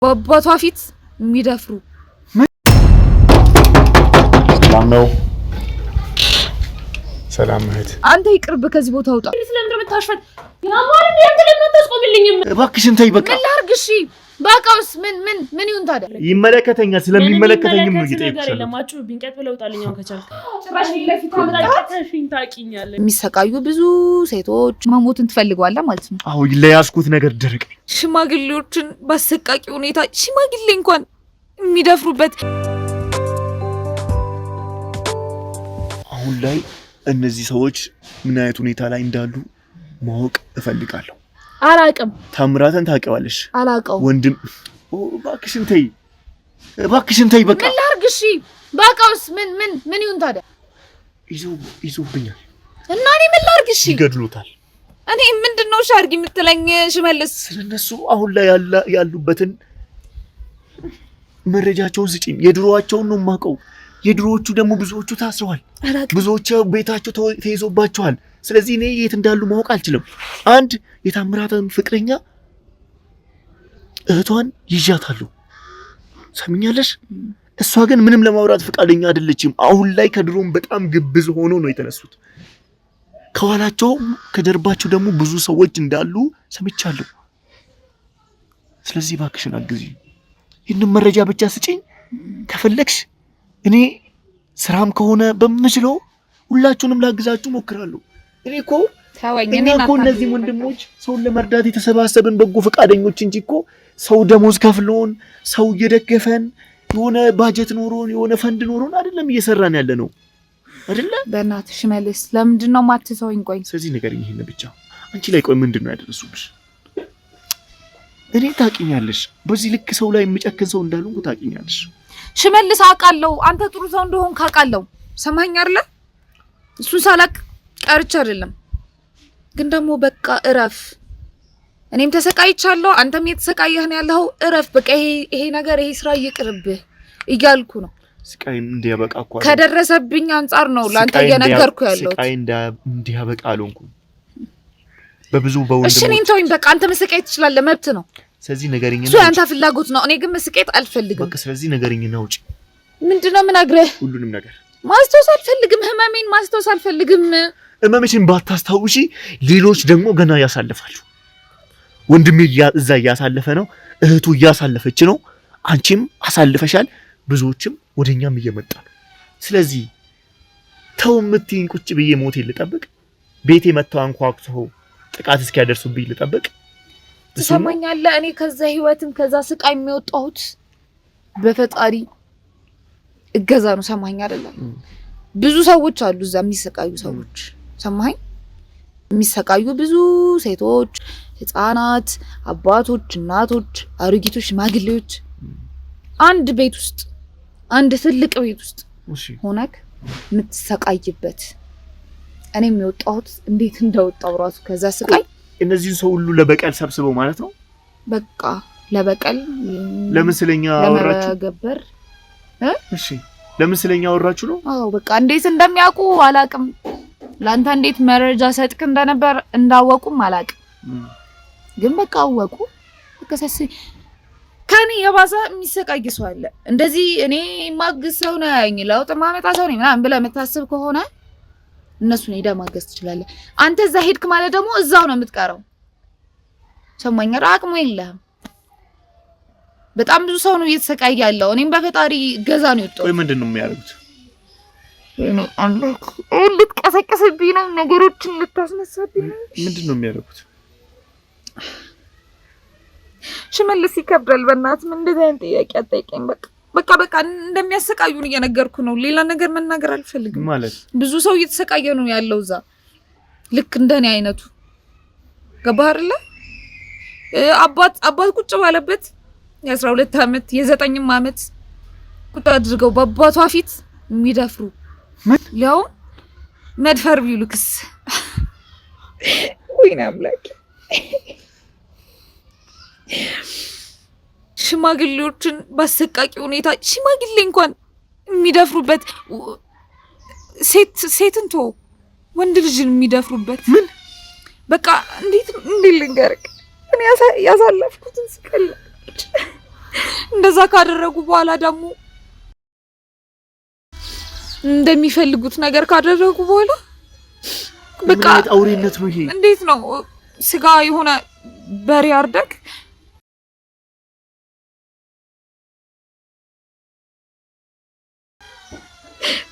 በአባቷ ፊት የሚደፍሩ ሰላም እህት፣ አንተ ይቅርብ፣ ከዚህ ቦታ ውጣ። ስለምን እንደምታሽፈት ያማርን ያንተለም ተስቆምልኝም። እባክሽን ተይ በቃ። ምን ላድርግ? እሺ በቃውስ ምን ይሁን ታዲያ? ይመለከተኛል። ስለሚመለከተኝም ነው እየጠየቅኩሽ። ለማጩ ቢንቀጥ ብለውጣልኛው ከቻልክ ጭራሽ ለፊት አምጣሽኝ ታቂኛለህ። የሚሰቃዩ ብዙ ሴቶች መሞትን ትፈልገዋለህ ማለት ነው? አዎ ለያዝኩት ነገር ድርቅ። ሽማግሌዎችን በአሰቃቂ ሁኔታ ሽማግሌ እንኳን የሚደፍሩበት አሁን ላይ እነዚህ ሰዎች ምን አይነት ሁኔታ ላይ እንዳሉ ማወቅ እፈልጋለሁ። አላቅም። ታምራትን ታውቂዋለሽ? አላውቀውም። ወንድም እባክሽን ተይ በቃ። ምን ላድርግ? እሺ በቃውስ ምን ይሁን ታዲያ? ይዞብኛል እና እኔ ምን ላድርግ? እሺ ይገድሉታል። እኔ ምንድነው ሻርጊ የምትለኝ ሽመልስ? ስለነሱ አሁን ላይ ያሉበትን መረጃቸውን ስጪኝ። የድሮዋቸውን ነው የማውቀው። የድሮዎቹ ደግሞ ብዙዎቹ ታስረዋል። ብዙዎቹ ቤታቸው ተይዞባቸዋል። ስለዚህ እኔ የት እንዳሉ ማወቅ አልችልም። አንድ የታምራትን ፍቅረኛ እህቷን ይዣታለሁ። ሰምኛለሽ? እሷ ግን ምንም ለማውራት ፈቃደኛ አይደለችም። አሁን ላይ ከድሮም በጣም ግብዝ ሆኖ ነው የተነሱት። ከኋላቸው ከጀርባቸው ደግሞ ብዙ ሰዎች እንዳሉ ሰምቻለሁ። ስለዚህ እባክሽን አግዢኝ። ይህንን መረጃ ብቻ ስጪኝ። ከፈለግሽ እኔ ስራም ከሆነ በምችለው ሁላችሁንም ላግዛችሁ ሞክራለሁ። እኔ እኮ እነዚህ ወንድሞች ሰውን ለመርዳት የተሰባሰብን በጎ ፈቃደኞች እንጂ እኮ ሰው ደሞዝ ከፍሎን ሰው እየደገፈን የሆነ ባጀት ኖሮን የሆነ ፈንድ ኖሮን አይደለም እየሰራን ያለ ነው አይደለ? በእናትሽ ሽመልስ ለምንድን ነው የማትተውኝ? ቆይ ስለዚህ ነገር ይሄን ብቻ አንቺ ላይ ቆይ ምንድን ነው ያደረሱብሽ? እኔ ታውቂኛለሽ፣ በዚህ ልክ ሰው ላይ የሚጨክን ሰው እንዳልሆንኩ ታውቂኛለሽ። ሽመልስ አውቃለሁ፣ አንተ ጥሩ ሰው እንደሆንክ አውቃለሁ። ሰማኸኝ አይደለ? እሱን ሳላቅ ቀርቼ አይደለም። ግን ደግሞ በቃ እረፍ። እኔም ተሰቃይቻለሁ፣ አንተም የተሰቃየህ ነው ያለው። እረፍ በቃ። ይሄ ነገር ይሄ ስራ ይቅርብህ እያልኩ ነው። ስቃይም እንዲያበቃ እኮ ከደረሰብኝ አንጻር ነው ላንተ እየነገርኩ ያለው። ስቃይ እንዲያበቃ አልሆንኩም። በብዙ በወንድሞች እሺ እኔን ተወኝ በቃ። አንተ መስቃየት ትችላለህ፣ መብት ነው። ስለዚህ ነገርኝ ነው። አንተ ፍላጎት ነው። እኔ ግን መስቃየት አልፈልግም። በቃ ስለዚህ ነገርኝ ነው። ውጪ። ምንድነው የምነግርህ? ሁሉንም ነገር ማስታወስ አልፈልግም። ህመሜን ማስታወስ አልፈልግም። ህመምሽን ባታስታውሺ ሌሎች ደግሞ ገና ያሳልፋሉ። ወንድሜ እዛ እያሳለፈ ነው፣ እህቱ እያሳለፈች ነው፣ አንቺም አሳልፈሻል። ብዙዎችም ወደኛም እየመጣ ነው። ስለዚህ ተው የምትይኝ ቁጭ ብዬ ሞቴን ልጠብቅ? ቤቴ መተው አንኳኩተው ጥቃት እስኪያደርሱብኝ ልጠብቅ? ትሰማኛለህ? እኔ ከዛ ህይወትም ከዛ ስቃይ የሚወጣሁት በፈጣሪ እገዛ ነው። ሰማኸኝ አይደለም? ብዙ ሰዎች አሉ እዛ የሚሰቃዩ ሰዎች። ሰማኸኝ? የሚሰቃዩ ብዙ ሴቶች፣ ህፃናት፣ አባቶች፣ እናቶች፣ አሮጊቶች፣ ሽማግሌዎች አንድ ቤት ውስጥ አንድ ትልቅ ቤት ውስጥ ሆነክ የምትሰቃይበት። እኔ የሚወጣሁት እንዴት እንደወጣው ራሱ ከዛ ስቃይ እነዚህን ሰው ሁሉ ለበቀል ሰብስበው ማለት ነው። በቃ ለበቀል ለምን ስለኛ አወራችሁ? ገበር እሺ ለምን ስለኛ አወራችሁ ነው? አዎ በቃ እንዴት እንደሚያውቁ አላቅም። ላንተ እንዴት መረጃ ሰጥክ እንደነበር እንዳወቁም አላቅም። ግን በቃ አወቁ። ከሰስ ከኔ የባሰ የሚሰቃይ ሰው አለ። እንደዚህ እኔ ማግዝ ሰው ነኝ፣ ለውጥ ማመጣ ሰው ነኝ ምናምን ብለህ የምታስብ ከሆነ እነሱን ሄደህ ማገዝ ትችላለህ። አንተ እዛ ሄድክ ማለት ደግሞ እዛው ነው የምትቀረው። ሰማኝ? አቅሙ የለህም። በጣም ብዙ ሰው ነው እየተሰቃየ ያለው። እኔም በፈጣሪ ገዛ ነው የወጣሁት። ወይ ምንድነው የሚያደርጉት? አላህ ልትቀሰቅስብኝ ነው፣ ነገሮችን ልታስነሳብኝ ነው። ምንድነው የሚያደርጉት? ሽመልስ ይከብዳል። በእናትህ ምን እንደዚህ አይነት ጥያቄ አትጠይቀኝ። በቃ እንደሚያሰቃዩን እየነገርኩ ነው። ሌላ ነገር መናገር አልፈልግም። ማለት ብዙ ሰው እየተሰቃየ ነው ያለው እዛ፣ ልክ እንደኔ አይነቱ። ገባህ አይደለ? አባት ቁጭ ባለበት የ12 አመት የ9 አመት ቁጣ አድርገው በአባቷ ፊት የሚደፍሩ ምን ያው መድፈር ቢሉክስ? ወይኔ አምላክ። ሽማግሌዎችን በአሰቃቂ ሁኔታ ሽማግሌ እንኳን የሚደፍሩበት፣ ሴትን ተው ወንድ ልጅን የሚደፍሩበት። ምን በቃ እንዴት ልንገርክ? እኔ ያሳለፍኩትን ስቀል እንደዛ ካደረጉ በኋላ ደግሞ እንደሚፈልጉት ነገር ካደረጉ በኋላ በቃ አውሬነት ነው ይሄ። እንዴት ነው ስጋ የሆነ በሬ አርደክ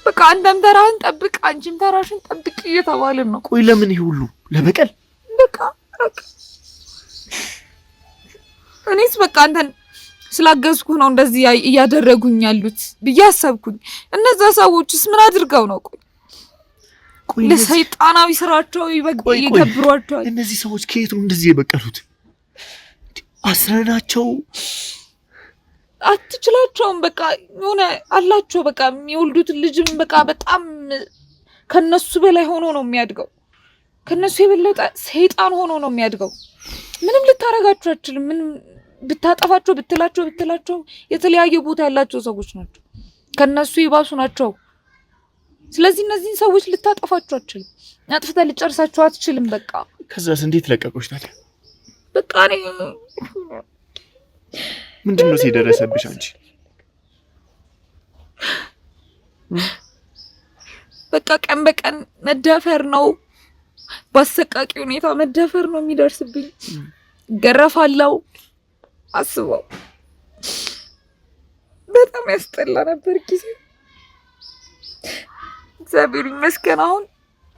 በቃ አንተም ተራህን ጠብቅ አንቺም ተራሽን ጠብቅ እየተባልን ነው። ቆይ ለምን ይሄ ሁሉ ለበቀል? በቃ እኔስ በቃ አንተን ስላገዝኩ ነው እንደዚህ እያደረጉኝ ያሉት ብዬ አሰብኩኝ። እነዛ ሰዎችስ ምን አድርገው ነው? ቆይ ለሰይጣናዊ ስራቸው ይገብሯቸዋል። እነዚህ ሰዎች ከየት ነው እንደዚህ የበቀሉት? አስረናቸው አትችላቸውም። በቃ የሆነ አላቸው በቃ የሚወልዱት ልጅም በቃ በጣም ከነሱ በላይ ሆኖ ነው የሚያድገው። ከነሱ የበለጠ ሰይጣን ሆኖ ነው የሚያድገው። ምንም ልታረጋቸው አትችልም። ምንም ብታጠፋቸው ብትላቸው የተለያየ ቦታ ያላቸው ሰዎች ናቸው። ከነሱ ይባሱ ናቸው። ስለዚህ እነዚህን ሰዎች ልታጠፋቸው አትችልም። አጥፍተህ ልጨርሳቸው አትችልም። በቃ ከዛስ እንዴት ለቀቆች ታዲያ? በቃ እኔ ምንድነው ሲደረሰብሽ አንቺ? በቃ ቀን በቀን መደፈር ነው። በአሰቃቂ ሁኔታ መደፈር ነው የሚደርስብኝ። ገረፋለው። አስበው በጣም ያስጠላ ነበር ጊዜ። እግዚአብሔር ይመስገን አሁን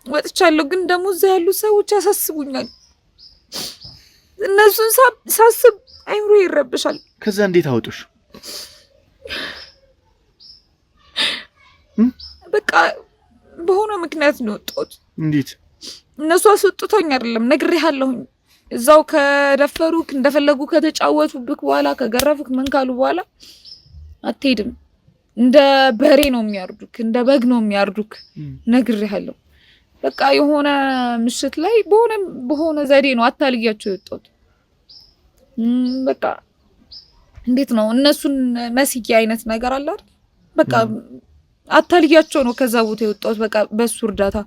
ወጥቻለሁ። ግን ደግሞ እዛ ያሉ ሰዎች ያሳስቡኛል። እነሱን ሳስብ አይምሮ ይረብሻል። ከዛ እንዴት አወጡሽ? በቃ በሆነ ምክንያት ነው የወጣሁት። እንዴት? እነሱ አስወጥቶኝ አይደለም፣ ነግሬሃለሁኝ። እዛው ከደፈሩክ እንደፈለጉ ከተጫወቱብክ በኋላ ከገረፉክ ምን ካሉ በኋላ አትሄድም። እንደ በሬ ነው የሚያርዱክ፣ እንደ በግ ነው የሚያርዱክ። ነግሬሃለሁ። በቃ የሆነ ምሽት ላይ በሆነ ዘዴ ነው አታልያቸው የወጣሁት። በቃ እንዴት ነው እነሱን መስዬ አይነት ነገር አለ አይደል? በቃ አታልያቸው ነው ከዛ ቦታ የወጣሁት። በቃ በሱ እርዳታ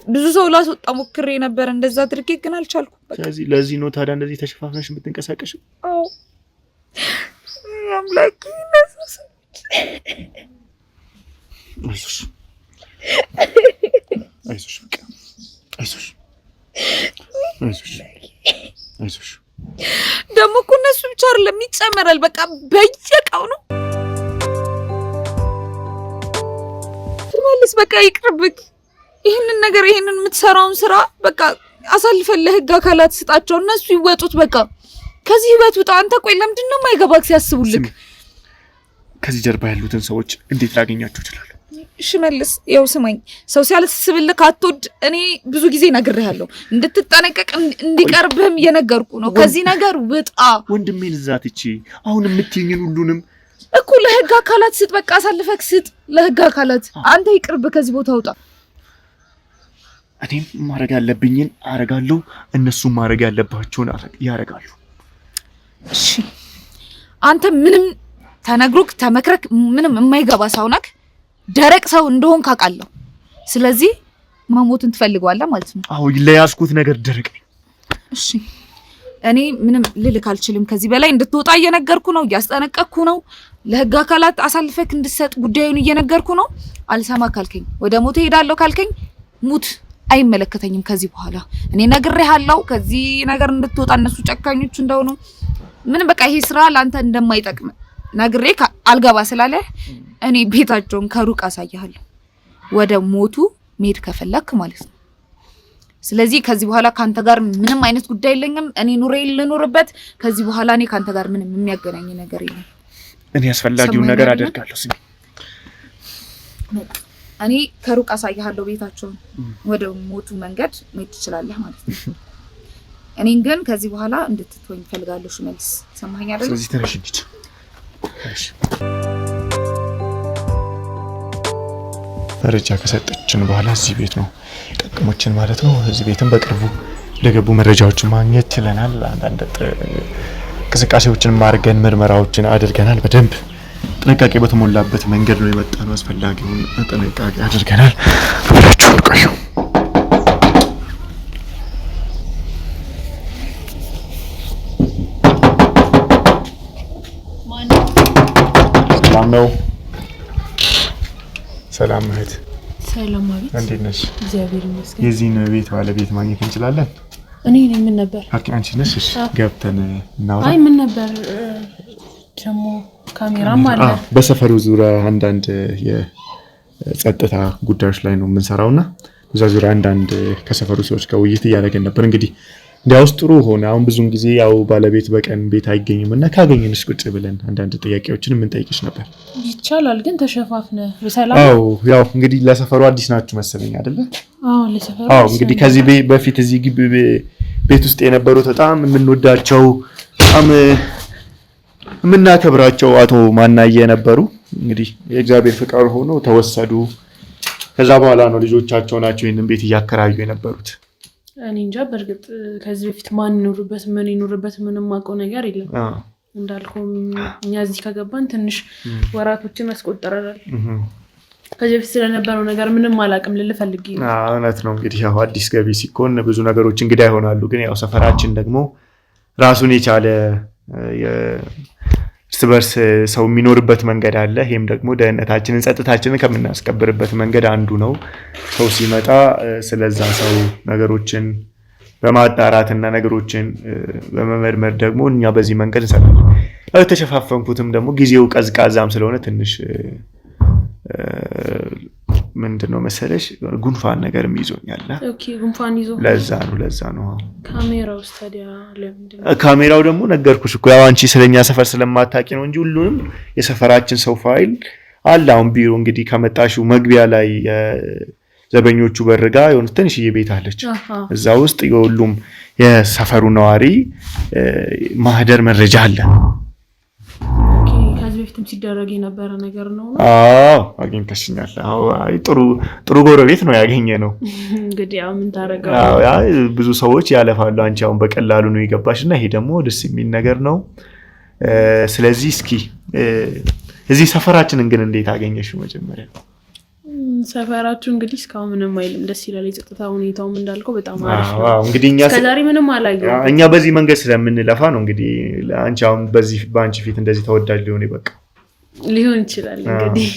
ብዙ ሰው ላስወጣ ሞክሬ ነበር፣ እንደዛ አድርጌ ግን አልቻልኩም። በቃ ለዚህ ነው ታዲያ እንደዚህ ተሸፋፍነሽ የምትንቀሳቀሽ? አዎ አምላኬ ነሰሰ። አይዞሽ በቃ አይዞሽ። ደግሞ እኮ እነሱ ብቻ አይደለም ይጨመራል። በቃ በየቀው ነው ትመልስ። በቃ ይቅርብክ። ይሄንን የምትሰራውን ስራ በቃ አሳልፈን ለህግ አካላት ስጣቸው፣ እነሱ ይወጡት። በቃ ከዚህ ህይወት ውጣ። አንተ ቆይ ለምንድን ነው የማይገባክ ሲያስቡልክ? ከዚህ ጀርባ ያሉትን ሰዎች እንዴት ላገኛቸው እችላለሁ? እሺ መልስ። ያው ስማኝ፣ ሰው ሲያስብልክ አትወድ። እኔ ብዙ ጊዜ ነግሬሃለሁ እንድትጠነቀቅ፣ እንዲቀርብህም እየነገርኩ ነው። ከዚህ ነገር ውጣ። ወንድሜን እዛት እቺ አሁን የምትይኝን ሁሉንም እኮ ለህግ አካላት ስጥ። በቃ አሳልፈክ ስጥ ለህግ አካላት። አንተ ይቅርብ፣ ከዚህ ቦታ ውጣ። እኔም ማድረግ ያለብኝን አረጋለሁ፣ እነሱም ማድረግ ያለባቸውን ያረጋሉ። እሺ አንተ ምንም ተነግሮክ ተመክረክ ምንም የማይገባ ሰው ነክ፣ ደረቅ ሰው እንደሆን ካቃለሁ። ስለዚህ መሞትን ትፈልጋለህ ማለት ነው? አዎ ለያዝኩት ነገር ደረቅ ነኝ። እሺ እኔ ምንም ልልክ አልችልም። ከዚህ በላይ እንድትወጣ እየነገርኩ ነው፣ እያስጠነቀቅኩ ነው። ለህግ አካላት አሳልፈክ እንድትሰጥ ጉዳዩን እየነገርኩ ነው። አልሰማ ካልከኝ፣ ወደ ሞት ሄዳለሁ ካልከኝ ሙት። አይመለከተኝም ከዚህ በኋላ። እኔ ነግሬሃለሁ ከዚህ ነገር እንድትወጣ፣ እነሱ ጨካኞች እንደሆኑ ምንም በቃ ይሄ ስራ ላንተ እንደማይጠቅም ነግሬ አልገባ ስላለ እኔ ቤታቸውን ከሩቅ አሳያለሁ። ወደ ሞቱ መሄድ ከፈለክ ማለት ነው። ስለዚህ ከዚህ በኋላ ካንተ ጋር ምንም አይነት ጉዳይ የለኝም። እኔ ኑሬ ልኖርበት። ከዚህ በኋላ እኔ ካንተ ጋር ምንም የሚያገናኝ ነገር የለም። እኔ አስፈላጊውን ነገር አደርጋለሁ። ስሚ እኔ ከሩቅ አሳያለሁ ቤታቸውን። ወደ ሞቱ መንገድ መሄድ ትችላለህ ማለት ነው። እኔን ግን ከዚህ በኋላ እንድትተወኝ ፈልጋለሁ። ሽመልስ ሰማኸኝ አይደል? ስለዚህ ተነሽ እንሂድ። መረጃ ከሰጠችን በኋላ እዚህ ቤት ነው ጠቅሞችን ማለት ነው። እዚህ ቤትም በቅርቡ ለገቡ መረጃዎችን ማግኘት ችለናል። አንዳንድ እንቅስቃሴዎችን አድርገን ምርመራዎችን አድርገናል። በደንብ ጥንቃቄ በተሞላበት መንገድ ነው የመጣነው። አስፈላጊውን ጥንቃቄ አድርገናል። አብራችሁ ቆዩ። ሰላም ነው? ሰላም እህት። ሰላም አቤት። እንዴት ነሽ? እግዚአብሔር ይመስገን። የዚህን ቤት ባለቤት ማግኘት እንችላለን? እኔ ነኝ። ምን ነበር? አንቺ ነሽ? እሺ ገብተን እናውራ። አይ ምን ነበር ደግሞ ካሜራም አለ። በሰፈሩ ዙሪያ አንዳንድ የጸጥታ ጉዳዮች ላይ ነው የምንሰራውና እዛ ዙሪያ አንዳንድ ከሰፈሩ ሰዎች ጋር ውይይት እያደረገን ነበር። እንግዲህ እንዲያውስ ጥሩ ሆነ። አሁን ብዙውን ጊዜ ያው ባለቤት በቀን ቤት አይገኝም እና ካገኘንሽ ቁጭ ብለን አንዳንድ ጥያቄዎችን የምንጠይቅሽ ነበር። ይቻላል ግን ተሸፋፍነ በሰላም? አዎ ያው እንግዲህ ለሰፈሩ አዲስ ናችሁ መሰለኝ አይደለ? አዎ ለሰፈሩ። አዎ እንግዲህ ከዚህ በፊት እዚህ ግቢ ቤት ውስጥ የነበሩት በጣም የምንወዳቸው በጣም የምናከብራቸው አቶ ማናየ ነበሩ። እንግዲህ የእግዚአብሔር ፍቃድ ሆኖ ተወሰዱ። ከዛ በኋላ ነው ልጆቻቸው ናቸው ይሄንን ቤት እያከራዩ የነበሩት። እኔ እንጃ በእርግጥ ከዚህ በፊት ማን ይኖርበት ምን ይኖርበት ምንም አውቀው ነገር የለም። እንዳልኩም እኛ እዚህ ከገባን ትንሽ ወራቶችን አስቆጥረናል። ከዚህ በፊት ስለነበረው ነገር ምንም አላውቅም ልል ፈልጌ ነው። እውነት ነው። እንግዲህ ያው አዲስ ገቢ ሲኮን ብዙ ነገሮች እንግዳ ይሆናሉ። ግን ያው ሰፈራችን ደግሞ ራሱን የቻለ እርስ በርስ ሰው የሚኖርበት መንገድ አለ። ይሄም ደግሞ ደህንነታችንን ጸጥታችንን ከምናስከብርበት መንገድ አንዱ ነው። ሰው ሲመጣ ስለዛ ሰው ነገሮችን በማጣራትና ነገሮችን በመመርመር ደግሞ እኛ በዚህ መንገድ እንሰራለን። የተሸፋፈንኩትም ደግሞ ጊዜው ቀዝቃዛም ስለሆነ ትንሽ ምንድነው መሰለሽ ጉንፋን ነገርም ይዞኛል። ኦኬ ጉንፋን ይዞ ለዛ ነው። ካሜራው ታዲያ ለምንድን ነው? ካሜራው ደግሞ ነገርኩሽ እኮ ያው አንቺ ስለኛ ሰፈር ስለማታውቂ ነው እንጂ ሁሉንም የሰፈራችን ሰው ፋይል አለ። አሁን ቢሮ እንግዲህ ከመጣሽው መግቢያ ላይ ዘበኞቹ በርጋ የሆነ ትንሽዬ ቤት አለች። እዛ ውስጥ የሁሉም የሰፈሩ ነዋሪ ማህደር መረጃ አለ። በፊትም ሲደረግ የነበረ ነገር ነው። አዎ አግኝተሽኛል። አዎ አይ ጥሩ ጎረቤት ነው ያገኘ ነው። እንግዲህ አሁን ምን ታረጋው? አዎ ያ ብዙ ሰዎች ያለፋሉ። አንቺ አሁን በቀላሉ ነው የገባሽና ይሄ ደግሞ ደስ የሚል ነገር ነው። ስለዚህ እስኪ እዚህ ሰፈራችንን ግን እንዴት አገኘሽው? መጀመሪያ ሰፈራችሁ እንግዲህ እስካሁን ምንም አይልም፣ ደስ ይላል። የጸጥታ ሁኔታውም እንዳልከው በጣም አሪፍ ነው። አዎ እንግዲህ እስከዛሬ ምንም አላየሁም። እኛ በዚህ መንገድ ስለምንለፋ ነው እንግዲህ አንቺ አሁን በአንቺ ፊት እንደዚህ ተወዳጅ ሊሆን ይችላል እንግዲህ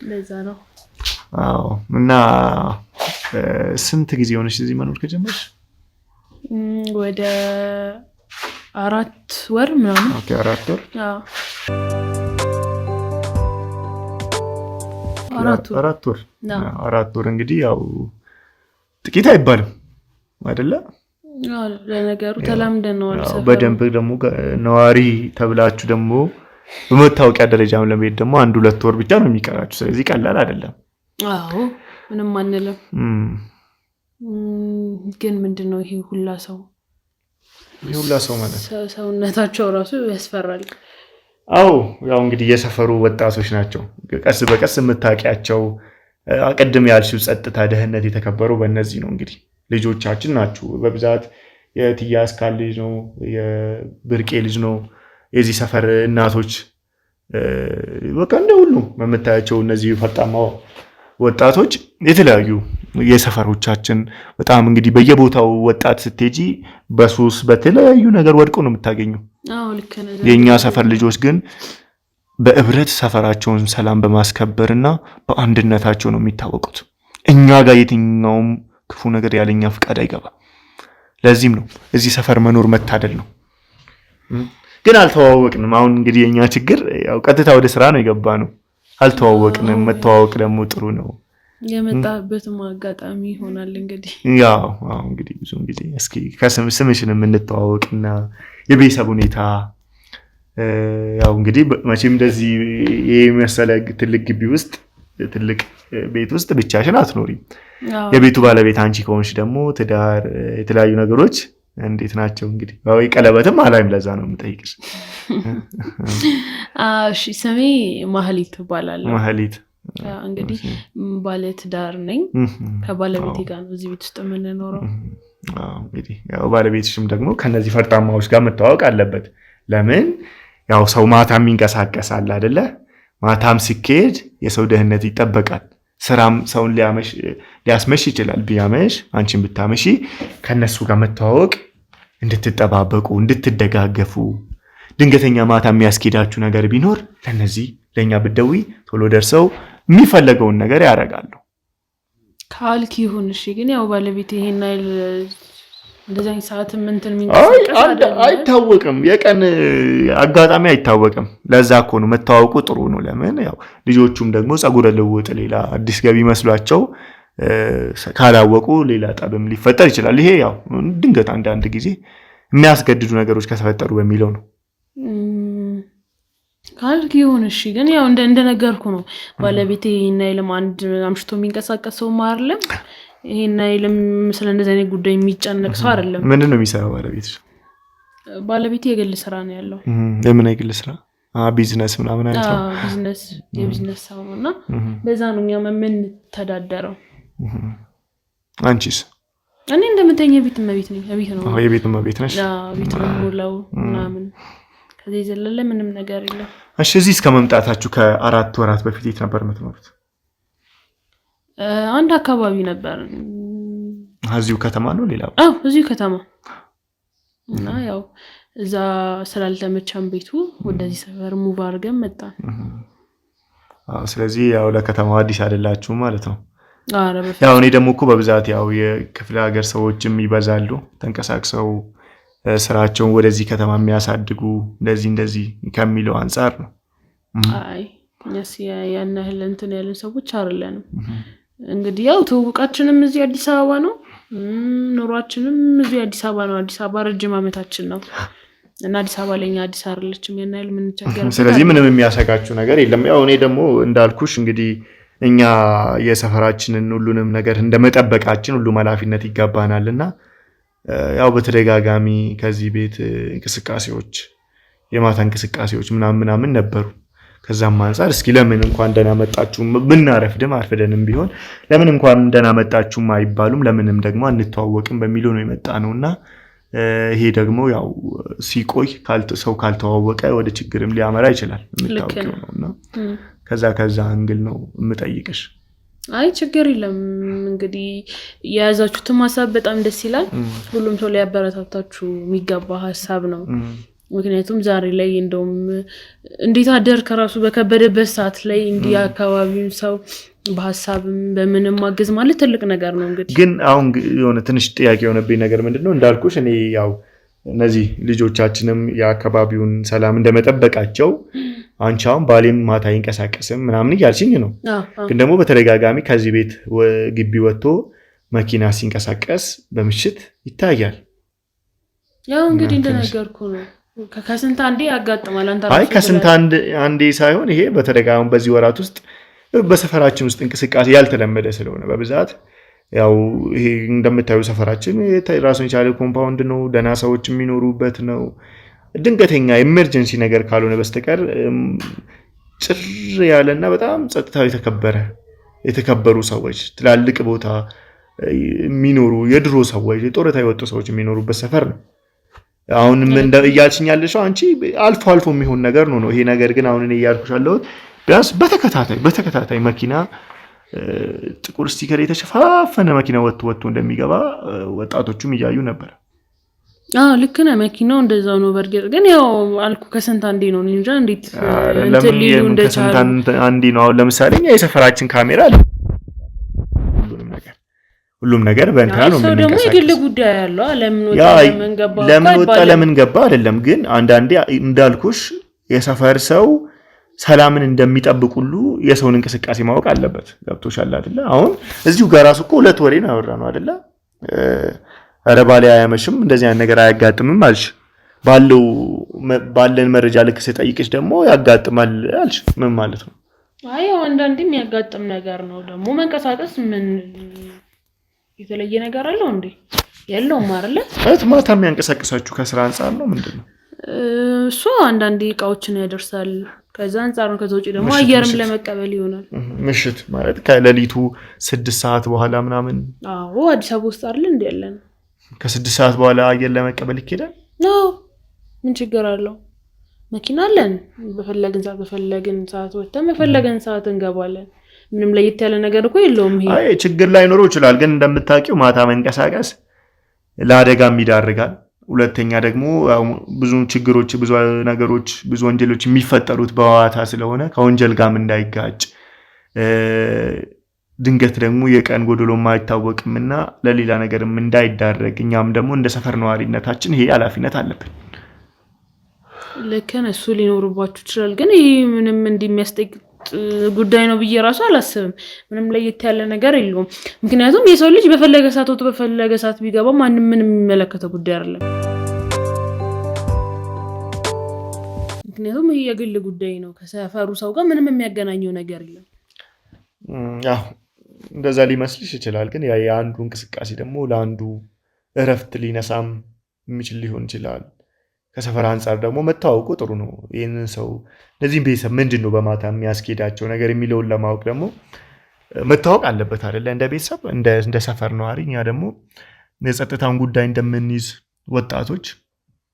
ለዛ ነው። አዎ እና ስንት ጊዜ ሆነሽ እዚህ መኖር ከጀመርሽ? ወደ 4 ወር ምናምን። ኦኬ 4 ወር። አዎ 4 ወር። 4 ወር እንግዲህ ያው ጥቂት አይባልም አይደለ? አዎ ለነገሩ ተላምደናል። በደንብ ደግሞ ነዋሪ ተብላችሁ ደግሞ በመታወቂያ ደረጃም ለመሄድ ደግሞ 1-2 ወር ብቻ ነው የሚቀራችሁ። ስለዚህ ቀላል አይደለም። አዎ ምንም አንልም። ግን ምንድነው ይሄ ሁላ ሰው ማለት ሰውነታቸው ራሱ ያስፈራል። አዎ ያው እንግዲህ የሰፈሩ ወጣቶች ናቸው። ቀስ በቀስ የምታውቂያቸው አቀድም ያልሽው ጸጥታ፣ ደህንነት የተከበሩ በእነዚህ ነው። እንግዲህ ልጆቻችን ናችሁ በብዛት። የትያስ ካል ልጅ ነው፣ የብርቄ ልጅ ነው። የዚህ ሰፈር እናቶች በቃ እንደ ሁሉ የምታያቸው እነዚህ ፈጣማ ወጣቶች የተለያዩ የሰፈሮቻችን በጣም እንግዲህ በየቦታው ወጣት ስትሄጂ በሱስ በተለያዩ ነገር ወድቆ ነው የምታገኙ። አዎ ልክ ነህ። የኛ ሰፈር ልጆች ግን በእብረት ሰፈራቸውን ሰላም በማስከበርና በአንድነታቸው ነው የሚታወቁት። እኛ ጋር የትኛውም ክፉ ነገር ያለኛ ፍቃድ አይገባም። ለዚህም ነው እዚህ ሰፈር መኖር መታደል ነው። ግን አልተዋወቅንም። አሁን እንግዲህ የኛ ችግር ያው ቀጥታ ወደ ስራ ነው የገባ ነው። አልተዋወቅንም። መተዋወቅ ደግሞ ጥሩ ነው። የመጣበትም አጋጣሚ ይሆናል እንግዲህ ያው እንግዲህ ብዙ ጊዜ እስኪ ከስምሽን የምንተዋወቅና የቤተሰብ ሁኔታ ያው እንግዲህ መቼም እንደዚህ የመሰለ ትልቅ ግቢ ውስጥ ትልቅ ቤት ውስጥ ብቻሽን አትኖሪም። የቤቱ ባለቤት አንቺ ከሆንሽ ደግሞ ትዳር፣ የተለያዩ ነገሮች እንዴት ናቸው? እንግዲህ ወይ ቀለበትም አላይም። ለዛ ነው የምጠይቅሽ። እሺ ስሜ ማህሊት እባላለሁ። ማህሊት እንግዲህ ባለ ትዳር ነኝ። ከባለቤቴ ጋር ነው እዚህ ቤት ውስጥ የምንኖረው። እንግዲህ ያው ባለቤትሽም ደግሞ ከነዚህ ፈርጣማዎች ጋር መተዋወቅ አለበት። ለምን ያው ሰው ማታም ይንቀሳቀሳል አይደለ? ማታም ሲኬድ የሰው ደህንነት ይጠበቃል። ስራም ሰውን ሊያስመሽ ይችላል። ቢያመሽ አንቺን ብታመሺ ከነሱ ጋር መተዋወቅ እንድትጠባበቁ፣ እንድትደጋገፉ ድንገተኛ ማታ የሚያስኬዳችሁ ነገር ቢኖር ለነዚህ ለኛ ብደዊ ቶሎ ደርሰው የሚፈልገውን ነገር ያደርጋሉ። ካልክ ይሁን እሺ። ግን ያው ባለቤት ይሄን አይል እንደዚህ ሰዓት እንትን የሚንቀሳቀስ አይታወቅም፣ የቀን አጋጣሚ አይታወቅም። ለዛ እኮ ነው መታወቁ ጥሩ ነው። ለምን ያው ልጆቹም ደግሞ ጸጉረ ልውጥ ሌላ አዲስ ገቢ መስሏቸው ካላወቁ ሌላ ጠብም ሊፈጠር ይችላል። ይሄ ያው ድንገት አንዳንድ ጊዜ የሚያስገድዱ ነገሮች ከተፈጠሩ በሚለው ነው። ካልክ ይሁን እሺ። ግን ያው እንደነገርኩ ነው ባለቤቴ ይሄን አይልም። አንድ አምሽቶ የሚንቀሳቀሰው አይደለም። ይሄን አይልም። ስለዚህ አይነት ጉዳይ የሚጨነቅ ሰው አይደለም። ምንድን ነው የሚሰራው ባለቤትሽ? ባለቤቴ የግል ስራ ነው ያለው። የምን የግል ስራ? ቢዝነስ ምናምን አይነት ነው። የቢዝነስ ሰው ነውና በዛ ነው እኛ የምንተዳደረው። አንቺስ? እኔ እንደምተኛ ቤት እመቤት ነኝ። ቤት ነው። የቤት እመቤት ነሽ? ቤት ነው ሙላው ምናምን ከዚህ ዘለለ ምንም ነገር የለም። እሺ እዚህ እስከ መምጣታችሁ ከ4 ወራት በፊት የት ነበር የምትኖሩት? አንድ አካባቢ ነበር። እዚሁ ከተማ ነው ሌላ? እዚሁ ከተማ እና ያው እዛ ስላልተመቻን ቤቱ ወደዚህ ሰፈር ሙቭ አድርገን መጣን። ስለዚህ ያው ለከተማው አዲስ አይደላችሁ ማለት ነው። ያው እኔ ደግሞ እኮ በብዛት ያው የክፍለ ሀገር ሰዎችም ይበዛሉ ተንቀሳቅሰው ስራቸውን ወደዚህ ከተማ የሚያሳድጉ እንደዚህ ከሚለው አንፃር ነው። አይ እኛስ ያን ያህል እንትን ያለን ሰዎች አይደለንም። እንግዲህ ያው ተውቃችንም እዚህ አዲስ አበባ ነው፣ ኑሯችንም እዚህ አዲስ አበባ ነው። አዲስ አበባ ረጅም ዓመታችን ነው እና አዲስ አበባ ለኛ አዲስ አይደለችም። ያን ያህል ምን ቸገር። ስለዚህ ምንም የሚያሰጋችሁ ነገር የለም። ያው እኔ ደግሞ እንዳልኩሽ እንግዲህ እኛ የሰፈራችንን ሁሉንም ነገር እንደመጠበቃችን ሁሉ ኃላፊነት ይገባናልና ያው በተደጋጋሚ ከዚህ ቤት እንቅስቃሴዎች የማታ እንቅስቃሴዎች ምናምን ነበሩ። ከዛም አንፃር እስኪ ለምን እንኳን ደህና መጣችሁ ብናረፍድም አርፍደንም ቢሆን ለምን እንኳን ደህና መጣችሁም አይባሉም፣ ለምንም ደግሞ አንተዋወቅም በሚለው ነው የመጣነውና ይሄ ደግሞ ያው ሲቆይ ሰው ካልተዋወቀ ወደ ችግርም ሊያመራ ይችላል የምታውቂው ነውና ከዛ አንግል ነው የምጠይቅሽ። አይ ችግር የለም። እንግዲህ የያዛችሁትም ሐሳብ በጣም ደስ ይላል። ሁሉም ሰው ሊያበረታታችሁ የሚገባ ሐሳብ ነው። ምክንያቱም ዛሬ ላይ እንደውም እንዴት አደር ከራሱ በከበደበት ሰዓት ላይ እንዲህ አካባቢውን ሰው በሐሳብም በምንም ማገዝ ማለት ትልቅ ነገር ነው። እንግዲህ ግን አሁን የሆነ ትንሽ ጥያቄ የሆነብኝ ነገር ምንድነው እንዳልኩሽ እኔ ያው እነዚህ ልጆቻችንም የአካባቢውን ሰላም እንደመጠበቃቸው አንቺ አሁን ባሌም ማታ ይንቀሳቀስም ምናምን እያልሽኝ ነው። ግን ደግሞ በተደጋጋሚ ከዚህ ቤት ግቢ ወጥቶ መኪና ሲንቀሳቀስ በምሽት ይታያል። ያው እንግዲህ እንደነገርኩ ነው ከስንት አንዴ ያጋጥማል። አይ ከስንት አንዴ ሳይሆን ይሄ በተደጋጋሚ በዚህ ወራት ውስጥ በሰፈራችን ውስጥ እንቅስቃሴ ያልተለመደ ስለሆነ በብዛት ያው ይሄ እንደምታዩ ሰፈራችን ራሱን የቻለ ኮምፓውንድ ነው፣ ደህና ሰዎች የሚኖሩበት ነው። ድንገተኛ ኤመርጀንሲ ነገር ካልሆነ በስተቀር ጭር ያለና በጣም ጸጥታው የተከበሩ ሰዎች ትላልቅ ቦታ የሚኖሩ የድሮ ሰዎች የጦረታ የወጡ ሰዎች የሚኖሩበት ሰፈር ነው። አሁን ምን እያልሽኝ ያለሽው አንቺ አልፎ የሚሆን ነገር ነው። ይሄ ነገር ግን አሁን እኔ እያልኩሽ ያለሁት ቢያንስ በተከታታይ መኪና ጥቁር ስቲከር የተሸፋፈነ መኪና ወጥቶ እንደሚገባ ወጣቶቹም እያዩ ነበር። ልክ ነህ። መኪናው እንደዛው ነው። በርግጥ ግን ያው አልኩ ከስንት አንዴ ነው እንጂ እንዴት እንትን ሊሉ እንደቻሉ ከስንት አንዴ ነው። አሁን ለምሳሌ የሰፈራችን ካሜራ አለ። ሁሉም ነገር በእንትና ነው የምንቀሳቀሰው። ደግሞ የግል ጉዳይ ያለው ለምን ወጣ ለምን ገባ አይደለም። ግን አንዳንዴ እንዳልኩሽ የሰፈር ሰው ሰላምን እንደሚጠብቅ ሁሉ የሰውን እንቅስቃሴ ማወቅ አለበት። ገብቶሻል አይደለ? አሁን እዚሁ ጋር ራሱ እኮ 2 ወሬ ነው ያወራነው አይደለ? ኧረ ባሌ አያመሽም እንደዚህ አይነት ነገር አያጋጥምም አልሽ። ባለን መረጃ ልክ ስጠይቅሽ ደግሞ ያጋጥማል አልሽ። ምን ማለት ነው? አይ አንዳንዴ የሚያጋጥም ነገር ነው። ደግሞ መንቀሳቀስ ምን የተለየ ነገር አለው እንዴ? የለውም አይደለ? ማታ የሚያንቀሳቅሳችሁ ከስራ አንፃር ነው ምንድነው? እሱ አንዳንዴ እቃዎችን ያደርሳል። ከዛ አንፃር ነው። ከዛ ውጪ ደግሞ አየርም ለመቀበል ይሆናል። ምሽት ማለት ከሌሊቱ 6 ሰዓት በኋላ ምናምን። አዎ አዲስ አበባ ውስጥ አይደል እንዴ ያለን? ከ6 ሰዓት በኋላ አየር ለመቀበል ይኬዳል? ነው። ምን ችግር አለው? መኪና አለን። በፈለግን ሰዓት ወጥተን በፈለግን ሰዓት እንገባለን። ምንም ለየት ያለ ነገር እኮ የለውም። ይሄ አይ ችግር ላይኖረው ይችላል። ግን እንደምታውቂው ማታ መንቀሳቀስ ለአደጋም ይዳርጋል። ሁለተኛ ደግሞ ብዙ ችግሮች ብዙ ነገሮች ብዙ ወንጀሎች የሚፈጠሩት በዋታ ስለሆነ ከወንጀል ጋርም እንዳይጋጭ ድንገት ደግሞ የቀን ጎደሎ ማይታወቅምና ለሌላ ነገርም እንዳይዳረግ እኛም ደግሞ እንደ ሰፈር ነዋሪነታችን ይሄ ኃላፊነት አለብን። ለከነ እሱ ሊኖርባችሁ ይችላል ግን ይሄ ምንም እንደሚያስጠይቅ ጉዳይ ነው ብዬ ራሱ አላስብም። ምንም ለየት ያለ ነገር የለውም። ምክንያቱም የሰው ልጅ በፈለገ ሰዓት ወጥቶ በፈለገ ሰዓት ቢገባ ማንንም ምንም የሚመለከተው ጉዳይ አይደለም። ምክንያቱም ይሄ የግል ጉዳይ ነው። ከሰፈሩ ሰው ጋር ምንም የሚያገናኘው ነገር የለም። ያው እንደዛ ሊመስልሽ ይችላል ግን ያ የአንዱ እንቅስቃሴ ደግሞ ለአንዱ እረፍት ሊነሳም የሚችል ሊሆን ይችላል። ከሰፈር አንፃር ደግሞ መታወቁ ጥሩ ነው። ይሄንን ሰው ለዚህም ቤተሰብ ምንድነው በማታ የሚያስኬዳቸው ነገር የሚለውን ለማወቅ ደግሞ መታወቅ አለበት አይደለ? እንደ ቤተሰብ እንደ ሰፈር ነዋሪ እኛ ደግሞ የጸጥታውን ጉዳይ እንደምንይዝ ወጣቶች